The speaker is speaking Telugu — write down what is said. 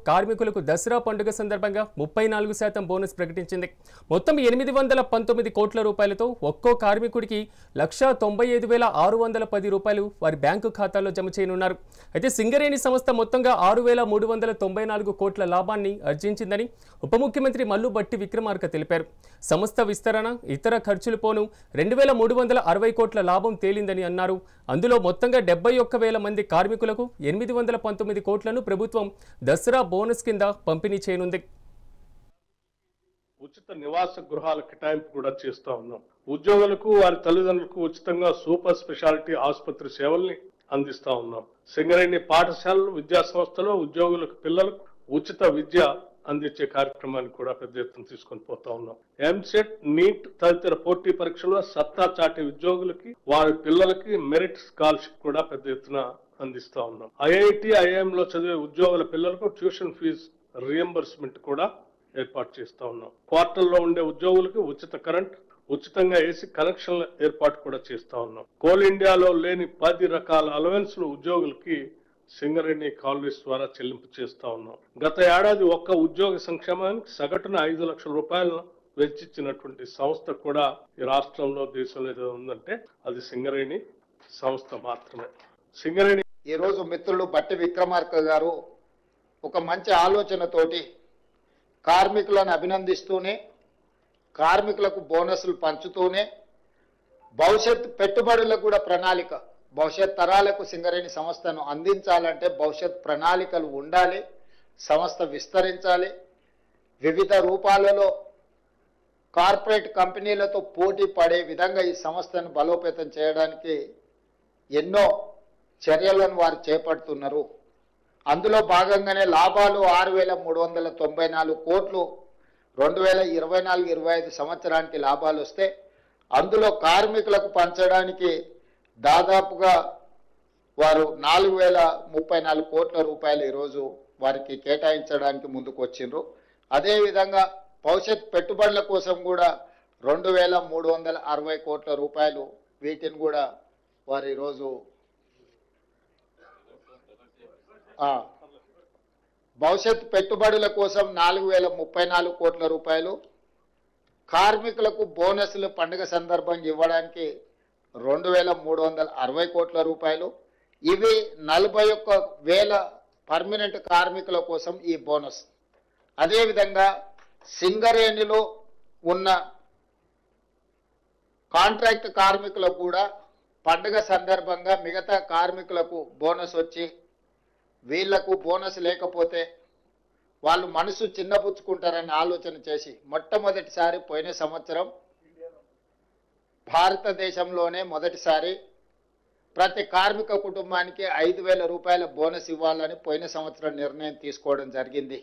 కార్మికులకు దసరా పండుగ సందర్భంగా 34% బోనస్ ప్రకటించింది. మొత్తం 819 కోట్ల రూపాయలతో ఒక్కో కార్మికుడికి 1,95,610 రూపాయలు వారి బ్యాంకు ఖాతాల్లో జమ చేయనున్నారు. అయితే సింగరేణి సంస్థ మొత్తంగా 6,394 కోట్ల లాభాన్ని ఆర్జించిందని ఉప ముఖ్యమంత్రి మల్లు భట్టి విక్రమార్క తెలిపారు. సంస్థ విస్తరణ, ఇతర ఖర్చులు పోను 2,360 కోట్ల లాభం తేలిందని అన్నారు. అందులో మొత్తంగా 71,000 మంది కార్మికులకు 819 కోట్లను ప్రభుత్వం దసరా బోనస్ కింద పంపిణీ చేయనుంది. ఉచిత నివాస గృహాల కేటాయింపు కూడా చేస్తా ఉన్నాం. ఉద్యోగులకు వారి తల్లిదండ్రులకు ఉచితంగా సూపర్ స్పెషాలిటీ ఆసుపత్రి సేవల్ని అందిస్తా ఉన్నాం. సింగరేణి పాఠశాలలు, విద్యా సంస్థలో ఉద్యోగులకు, పిల్లలకు ఉచిత విద్య అందించే కార్యక్రమాన్ని కూడా పెద్ద ఎత్తున తీసుకొని పోతా ఉన్నాం. ఎంసెట్, నీట్ తదితర పోటీ పరీక్షల్లో సత్తా చాటే ఉద్యోగులకి, వారి పిల్లలకి మెరిట్ స్కాలర్షిప్ కూడా పెద్ద ఎత్తున అందిస్తా ఉన్నాం. ఐఐటి, ఐఐఎంలో చదివే ఉద్యోగుల పిల్లలకు ట్యూషన్ ఫీజు రియంబర్స్మెంట్ కూడా ఏర్పాటు చేస్తా ఉన్నాం. క్వార్టర్లో ఉండే ఉద్యోగులకు ఉచిత కరెంట్, ఉచితంగా ఏసీ కనెక్షన్ల ఏర్పాటు కూడా చేస్తా ఉన్నాం. కోల్ ఇండియాలో లేని 10 రకాల అలవెన్స్లు ఉద్యోగులకి సింగరేణి కాలనీస్ ద్వారా చెల్లింపు చేస్తా ఉన్నాం. గత ఏడాది ఒక్క ఉద్యోగ సంక్షేమానికి సగటున 5 లక్షల రూపాయలను వెచ్చించినటువంటి సంస్థ కూడా ఈ రాష్ట్రంలో, దేశంలో ఏదో ఉందంటే అది సింగరేణి సంస్థ మాత్రమే. సింగరేణి ఈ రోజు మిత్రులు భట్టి విక్రమార్క గారు ఒక మంచి ఆలోచనతోటి కార్మికులను అభినందిస్తూనే, కార్మికులకు బోనస్లు పంచుతూనే, భవిష్యత్ పెట్టుబడులకు కూడా ప్రణాళిక, భవిష్యత్ తరాలకు సింగరేణి సంస్థను అందించాలంటే భవిష్యత్ ప్రణాళికలు ఉండాలి, సంస్థ విస్తరించాలి, వివిధ రూపాలలో కార్పొరేట్ కంపెనీలతో పోటీ పడే విధంగా ఈ సంస్థను బలోపేతం చేయడానికి ఎన్నో చర్యలను వారు చేపడుతున్నారు. అందులో భాగంగానే లాభాలు 6,394 కోట్లు 2024-25 సంవత్సరానికి లాభాలు వస్తే అందులో కార్మికులకు పంచడానికి దాదాపుగా వారు 4,034 కోట్ల రూపాయలు ఈరోజు వారికి కేటాయించడానికి ముందుకు వచ్చిండ్రు. అదేవిధంగా భవిష్యత్ పెట్టుబడుల కోసం కూడా 2,360 కోట్ల రూపాయలు వీటిని కూడా వారు ఈరోజు భవిష్యత్ పెట్టుబడుల కోసం 4,034 కోట్ల రూపాయలు, కార్మికులకు బోనస్లు పండుగ సందర్భంగా ఇవ్వడానికి 2,360 కోట్ల రూపాయలు, ఇవి 41,000 పర్మనెంట్ కార్మికుల కోసం ఈ బోనస్. అదేవిధంగా సింగరేణిలో ఉన్న కాంట్రాక్ట్ కార్మికులకు కూడా పండుగ సందర్భంగా మిగతా కార్మికులకు బోనస్ వచ్చి, వీళ్లకు బోనస్ లేకపోతే వాళ్ళు మనసు చిన్నపుచ్చుకుంటారని ఆలోచన చేసి మొట్టమొదటిసారి పోయిన సంవత్సరం భారతదేశంలోనే మొదటిసారి ప్రతి కార్మిక కుటుంబానికి 5,000 రూపాయల బోనస్ ఇవ్వాలని పోయిన సంవత్సరం నిర్ణయం తీసుకోవడం జరిగింది.